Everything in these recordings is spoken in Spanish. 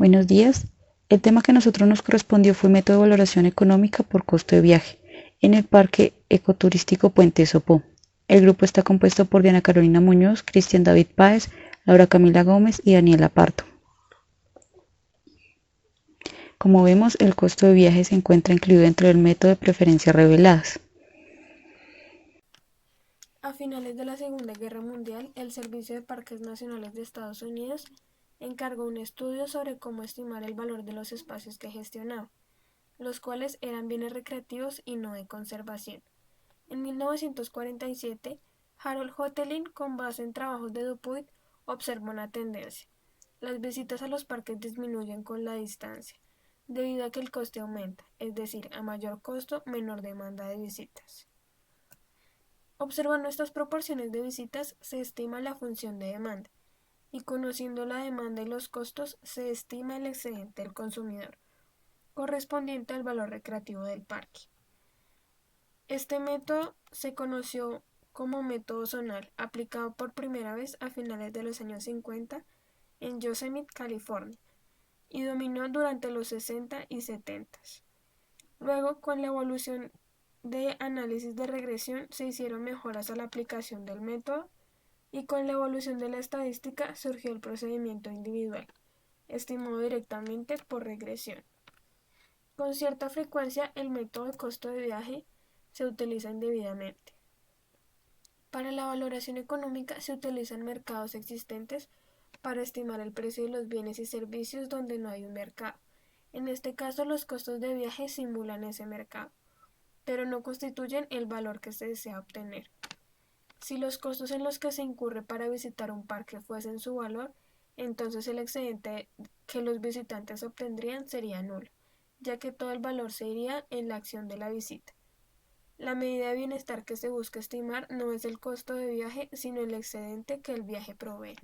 Buenos días. El tema que a nosotros nos correspondió fue método de valoración económica por costo de viaje en el Parque Ecoturístico Puente Sopó. El grupo está compuesto por Diana Carolina Muñoz, Cristian David Páez, Laura Camila Gómez y Daniela Pardo. Como vemos, el costo de viaje se encuentra incluido dentro del método de preferencias reveladas. A finales de la Segunda Guerra Mundial, el Servicio de Parques Nacionales de Estados Unidos encargó un estudio sobre cómo estimar el valor de los espacios que gestionaba, los cuales eran bienes recreativos y no de conservación. En 1947, Harold Hotelin, con base en trabajos de Dupuy, observó una tendencia. Las visitas a los parques disminuyen con la distancia, debido a que el coste aumenta, es decir, a mayor costo, menor demanda de visitas. Observando estas proporciones de visitas, se estima la función de demanda, y conociendo la demanda y los costos, se estima el excedente del consumidor, correspondiente al valor recreativo del parque. Este método se conoció como método zonal, aplicado por primera vez a finales de los años 50 en Yosemite, California, y dominó durante los 60 y 70. Luego, con la evolución de análisis de regresión, se hicieron mejoras a la aplicación del método y con la evolución de la estadística surgió el procedimiento individual, estimado directamente por regresión. Con cierta frecuencia, el método de costo de viaje se utiliza indebidamente. Para la valoración económica se utilizan mercados existentes para estimar el precio de los bienes y servicios donde no hay un mercado. En este caso, los costos de viaje simulan ese mercado, pero no constituyen el valor que se desea obtener. Si los costos en los que se incurre para visitar un parque fuesen su valor, entonces el excedente que los visitantes obtendrían sería nulo, ya que todo el valor se iría en la acción de la visita. La medida de bienestar que se busca estimar no es el costo de viaje, sino el excedente que el viaje provee.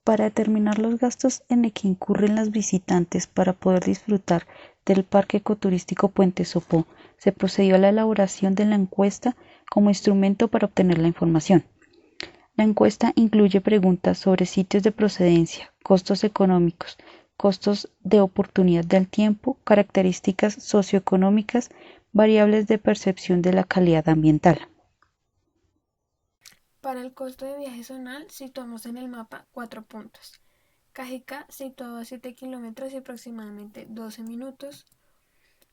Para determinar los gastos en el que incurren los visitantes para poder disfrutar del Parque Ecoturístico Puente Sopó, se procedió a la elaboración de la encuesta como instrumento para obtener la información. La encuesta incluye preguntas sobre sitios de procedencia, costos económicos, costos de oportunidad del tiempo, características socioeconómicas, variables de percepción de la calidad ambiental. Para el costo de viaje zonal situamos en el mapa 4 puntos. Cajicá, situado a 7 kilómetros y aproximadamente 12 minutos.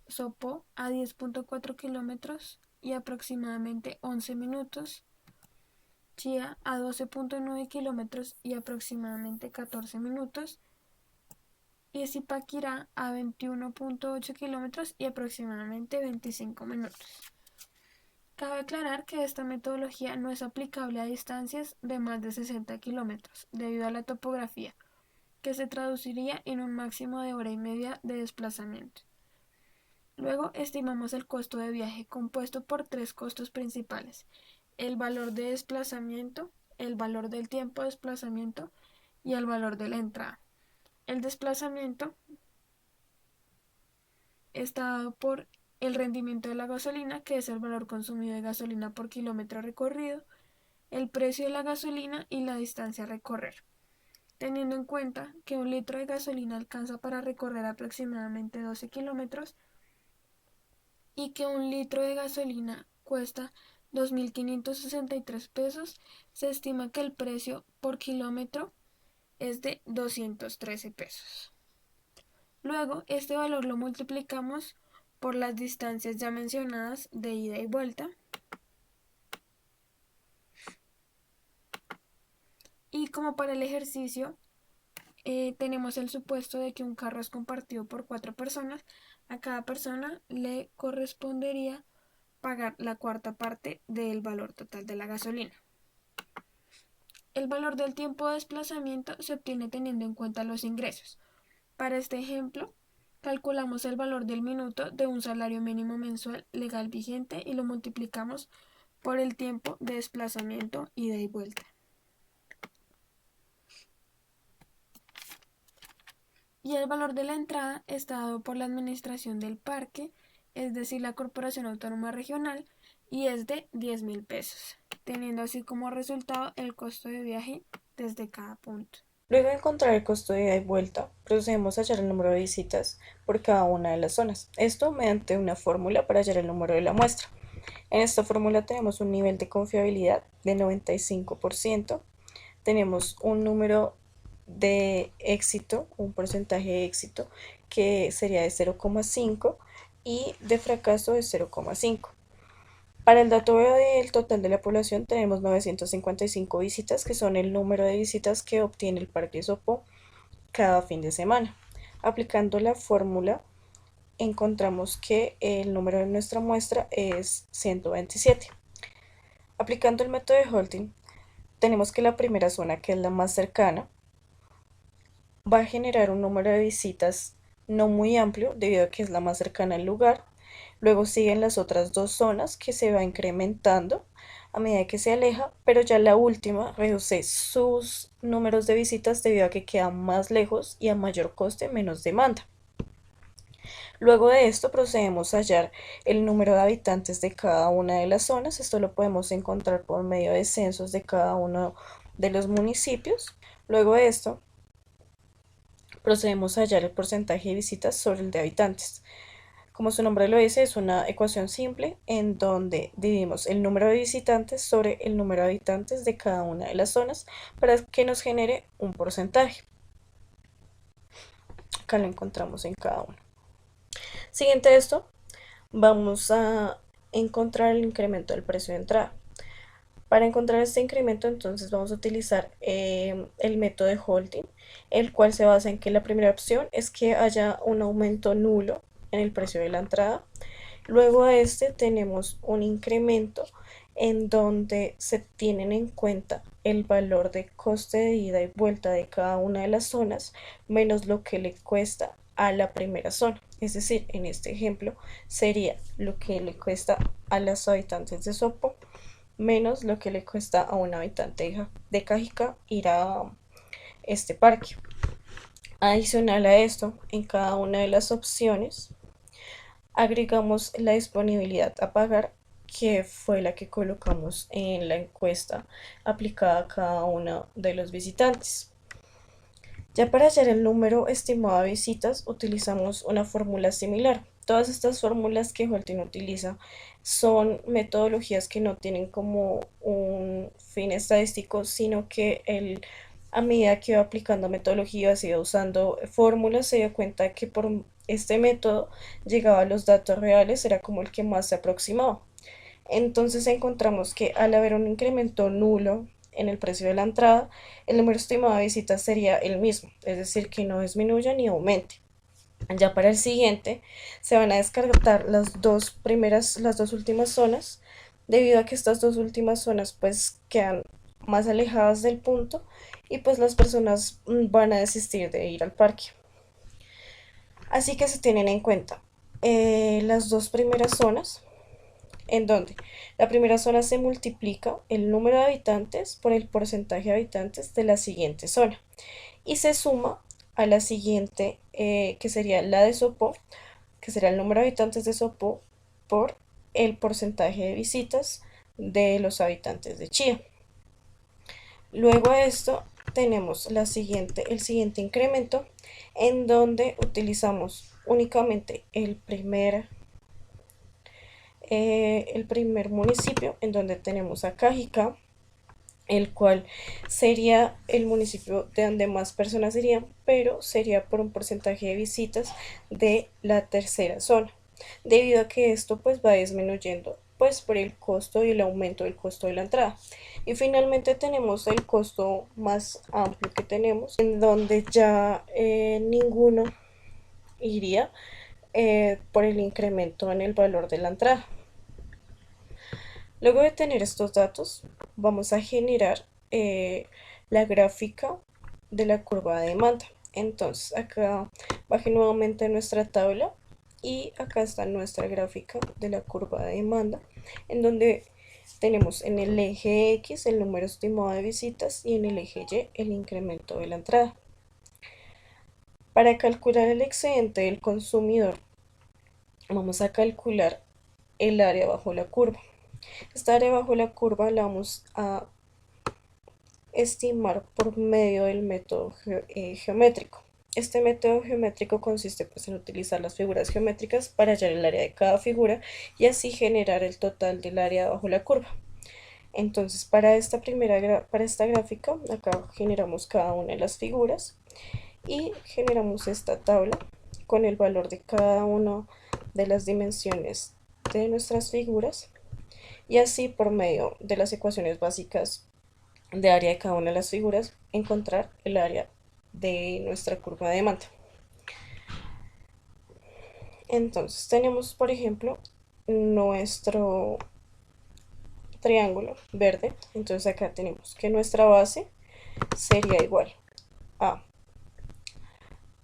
Sopó, a 10,4 kilómetros y aproximadamente 11 minutos. Chía, a 12,9 kilómetros y aproximadamente 14 minutos. Y Zipaquirá, a 21,8 kilómetros y aproximadamente 25 minutos. Cabe aclarar que esta metodología no es aplicable a distancias de más de 60 kilómetros, debido a la topografía, que se traduciría en un máximo de hora y media de desplazamiento. Luego estimamos el costo de viaje compuesto por tres costos principales: el valor de desplazamiento, el valor del tiempo de desplazamiento y el valor de la entrada. El desplazamiento está dado por el rendimiento de la gasolina, que es el valor consumido de gasolina por kilómetro recorrido, el precio de la gasolina y la distancia a recorrer, teniendo en cuenta que un litro de gasolina alcanza para recorrer aproximadamente 12 kilómetros y que un litro de gasolina cuesta 2.563 pesos, se estima que el precio por kilómetro es de 213 pesos. Luego, este valor lo multiplicamos por las distancias ya mencionadas de ida y vuelta, y como para el ejercicio tenemos el supuesto de que un carro es compartido por 4 personas. A cada persona le correspondería pagar la cuarta parte del valor total de la gasolina. El valor del tiempo de desplazamiento se obtiene teniendo en cuenta los ingresos. Para este ejemplo, calculamos el valor del minuto de un salario mínimo mensual legal vigente y lo multiplicamos por el tiempo de desplazamiento ida y vuelta. Y el valor de la entrada está dado por la administración del parque, es decir, la Corporación Autónoma Regional, y es de 10.000 pesos, teniendo así como resultado el costo de viaje desde cada punto. Luego de encontrar el costo de ida y vuelta, procedemos a hallar el número de visitas por cada una de las zonas. Esto mediante una fórmula para hallar el número de la muestra. En esta fórmula tenemos un nivel de confiabilidad de 95%, tenemos un número de éxito, un porcentaje de éxito que sería de 0,5 y de fracaso de 0,5. Para el dato del total de la población tenemos 955 visitas, que son el número de visitas que obtiene el Parque Sopó cada fin de semana. Aplicando la fórmula encontramos que el número de nuestra muestra es 127. Aplicando el método de Holting, tenemos que la primera zona, que es la más cercana, va a generar un número de visitas no muy amplio debido a que es la más cercana al lugar. Luego siguen las otras dos zonas que se va incrementando a medida que se aleja, pero ya la última reduce sus números de visitas debido a que queda más lejos y a mayor coste menos demanda. Luego de esto procedemos a hallar el número de habitantes de cada una de las zonas. Esto lo podemos encontrar por medio de censos de cada uno de los municipios. Luego de esto procedemos a hallar el porcentaje de visitas sobre el de habitantes. Como su nombre lo dice, es una ecuación simple en donde dividimos el número de visitantes sobre el número de habitantes de cada una de las zonas para que nos genere un porcentaje. Acá lo encontramos en cada uno. Siguiente a esto, vamos a encontrar el incremento del precio de entrada. Para encontrar este incremento, entonces vamos a utilizar el método de Holting, el cual se basa en que la primera opción es que haya un aumento nulo en el precio de la entrada. Luego a este tenemos un incremento en donde se tienen en cuenta el valor de coste de ida y vuelta de cada una de las zonas menos lo que le cuesta a la primera zona. Es decir, en este ejemplo sería lo que le cuesta a los habitantes de Sopó menos lo que le cuesta a un habitante de Cajica ir a este parque. Adicional a esto, en cada una de las opciones agregamos la disponibilidad a pagar, que fue la que colocamos en la encuesta aplicada a cada uno de los visitantes. Ya para hallar el número estimado de visitas utilizamos una fórmula similar. Todas estas fórmulas que Holting utiliza son metodologías que no tienen como un fin estadístico, sino que a medida que va aplicando metodologías y va usando fórmulas, se dio cuenta que por este método llegaba a los datos reales, era como el que más se aproximaba. Entonces encontramos que al haber un incremento nulo en el precio de la entrada, el número estimado de visitas sería el mismo, es decir, que no disminuya ni aumente. Ya para el siguiente se van a descartar las dos últimas zonas, debido a que estas dos últimas zonas pues quedan más alejadas del punto y pues las personas van a desistir de ir al parque. Así que se tienen en cuenta las dos primeras zonas, en donde la primera zona se multiplica el número de habitantes por el porcentaje de habitantes de la siguiente zona y se suma a la siguiente, que sería la de Sopó, que será el número de habitantes de Sopó por el porcentaje de visitas de los habitantes de Chía. Luego a esto tenemos el siguiente incremento, en donde utilizamos únicamente el primer municipio, en donde tenemos a Cajica, el cual sería el municipio de donde más personas irían, pero sería por un porcentaje de visitas de la tercera zona, debido a que esto pues va disminuyendo pues por el costo y el aumento del costo de la entrada. Y finalmente tenemos el costo más amplio que tenemos, en donde ya ninguno iría por el incremento en el valor de la entrada. Luego de tener estos datos, vamos a generar la gráfica de la curva de demanda. Entonces, acá baje nuevamente nuestra tabla y acá está nuestra gráfica de la curva de demanda, en donde tenemos en el eje X el número estimado de visitas y en el eje Y el incremento de la entrada. Para calcular el excedente del consumidor, vamos a calcular el área bajo la curva. Esta área bajo la curva la vamos a estimar por medio del método geométrico. Este método geométrico consiste pues, en utilizar las figuras geométricas para hallar el área de cada figura y así generar el total del área bajo la curva. Entonces, para esta gráfica, acá generamos cada una de las figuras y generamos esta tabla con el valor de cada una de las dimensiones de nuestras figuras y así por medio de las ecuaciones básicas de área de cada una de las figuras encontrar el área de nuestra curva de demanda. Entonces tenemos por ejemplo nuestro triángulo verde. Entonces acá tenemos que nuestra base sería igual a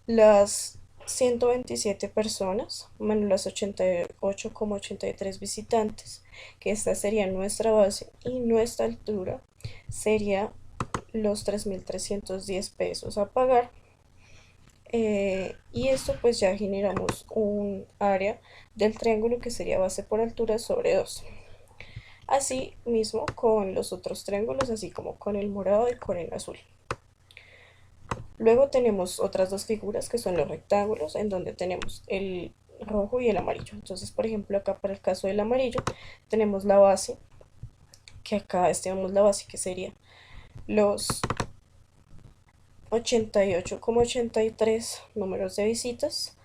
las 127 personas menos las 88,83 visitantes, que esta sería nuestra base, y nuestra altura sería los 3.310 pesos a pagar. Y esto pues ya generamos un área del triángulo que sería base por altura sobre 2. Así mismo con los otros triángulos, así como con el morado y con el azul. Luego tenemos otras dos figuras que son los rectángulos, en donde tenemos el rojo y el amarillo. Entonces, por ejemplo, acá para el caso del amarillo tenemos la base, que acá estimamos la base que sería los 88,83 números de visitas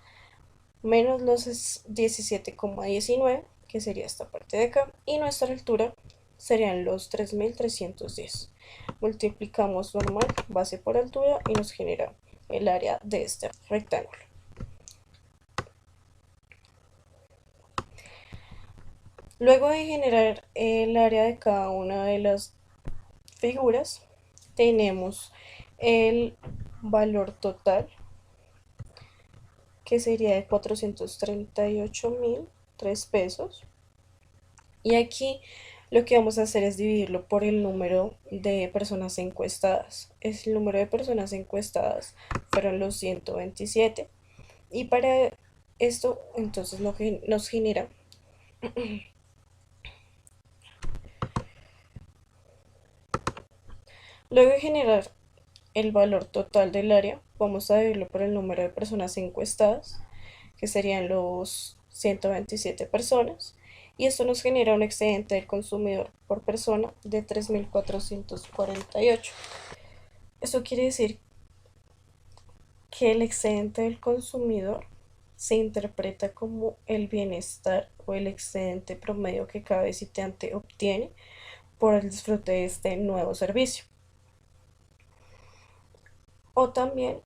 menos los 17,19, que sería esta parte de acá, y nuestra altura serían los 3.310. Multiplicamos normal base por altura y nos genera el área de este rectángulo. Luego de generar el área de cada una de las figuras, tenemos el valor total, que sería de 438.003 pesos. Y aquí lo que vamos a hacer es dividirlo por el número de personas encuestadas. El número de personas encuestadas fueron los 127. Y para esto entonces nos genera luego de generar el valor total del área, vamos a dividirlo por el número de personas encuestadas, que serían los 127 personas, y esto nos genera un excedente del consumidor por persona de 3.448. Eso quiere decir que el excedente del consumidor se interpreta como el bienestar o el excedente promedio que cada visitante obtiene por el disfrute de este nuevo servicio, o también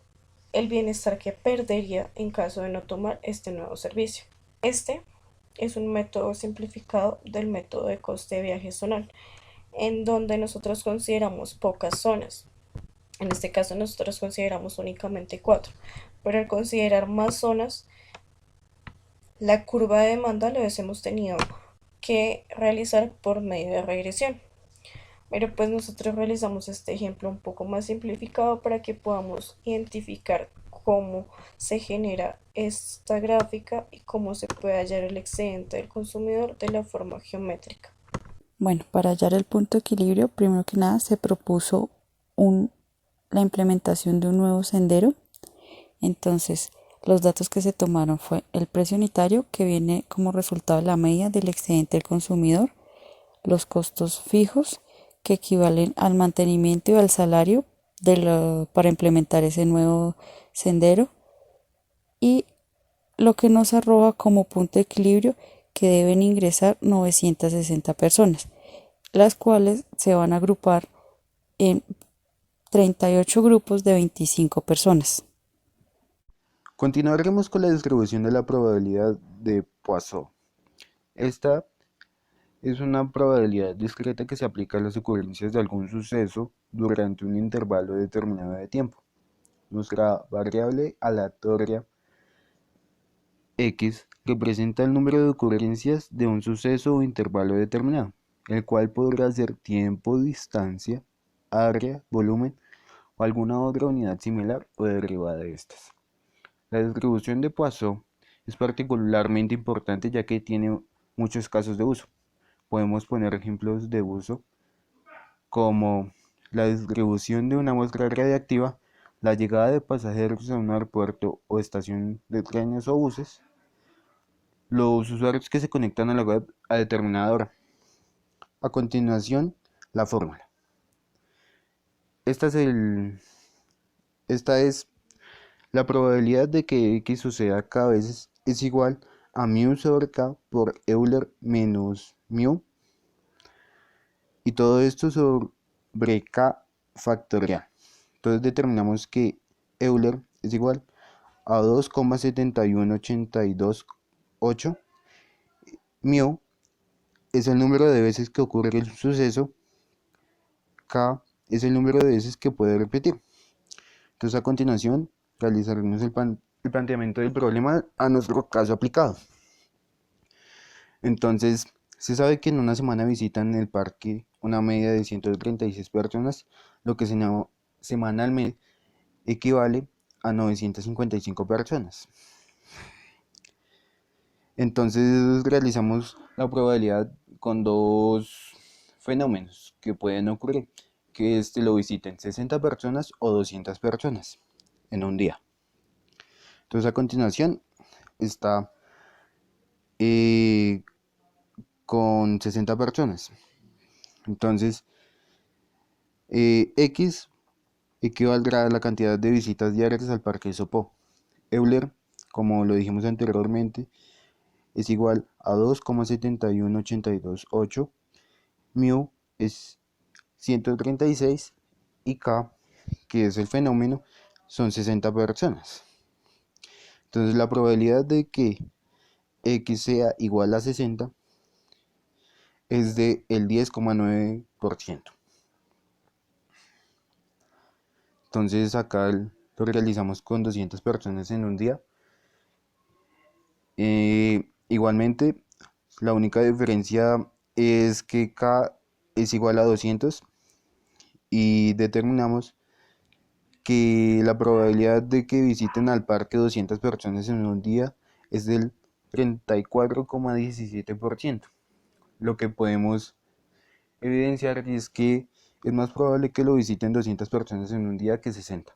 el bienestar que perdería en caso de no tomar este nuevo servicio. Este es un método simplificado del método de coste de viaje zonal, en donde nosotros consideramos pocas zonas. En este caso nosotros consideramos únicamente 4, pero al considerar más zonas, la curva de demanda la hubiésemos tenido que realizar por medio de regresión. Pero pues nosotros realizamos este ejemplo un poco más simplificado para que podamos identificar cómo se genera esta gráfica y cómo se puede hallar el excedente del consumidor de la forma geométrica. Bueno, para hallar el punto de equilibrio, primero que nada se propuso la implementación de un nuevo sendero. Entonces, los datos que se tomaron fue el precio unitario, que viene como resultado de la media del excedente del consumidor, los costos fijos, que equivalen al mantenimiento y al salario para implementar ese nuevo sendero, y lo que nos arroja como punto de equilibrio que deben ingresar 960 personas, las cuales se van a agrupar en 38 grupos de 25 personas. Continuaremos con la distribución de la probabilidad de Poisson. Esta es una probabilidad discreta que se aplica a las ocurrencias de algún suceso durante un intervalo determinado de tiempo. Nuestra variable aleatoria x representa el número de ocurrencias de un suceso o intervalo determinado, el cual podrá ser tiempo, distancia, área, volumen o alguna otra unidad similar o derivada de estas. La distribución de Poisson es particularmente importante ya que tiene muchos casos de uso. Podemos poner ejemplos de uso como la distribución de una muestra radiactiva, la llegada de pasajeros a un aeropuerto o estación de trenes o buses, los usuarios que se conectan a la web a determinada hora. A continuación, la fórmula. Esta es la probabilidad de que X suceda cada vez es igual a mu sobre K por Euler menos mu, y todo esto sobre K factorial. Entonces determinamos que Euler es igual a 2,71828. Mu es el número de veces que ocurre el suceso. K es el número de veces que puede repetir. Entonces a continuación realizaremos el planteamiento del problema a nuestro caso aplicado. Entonces, se sabe que en una semana visitan el parque una media de 136 personas, lo que semanalmente equivale a 955 personas. Entonces realizamos la probabilidad con dos fenómenos que pueden ocurrir, que lo visiten 60 personas o 200 personas en un día. Entonces a continuación está con 60 personas. Entonces X equivaldrá a la cantidad de visitas diarias al Parque Sopó. Euler, como lo dijimos anteriormente, es igual a 2,71828. Mu es 136 y K, que es el fenómeno, son 60 personas. Entonces la probabilidad de que X sea igual a 60 es de el 10,9%. Entonces acá lo realizamos con 200 personas en un día. Igualmente, la única diferencia es que K es igual a 200 y determinamos que la probabilidad de que visiten al parque 200 personas en un día es del 34,17%. Lo que podemos evidenciar es que es más probable que lo visiten 200 personas en un día que 60.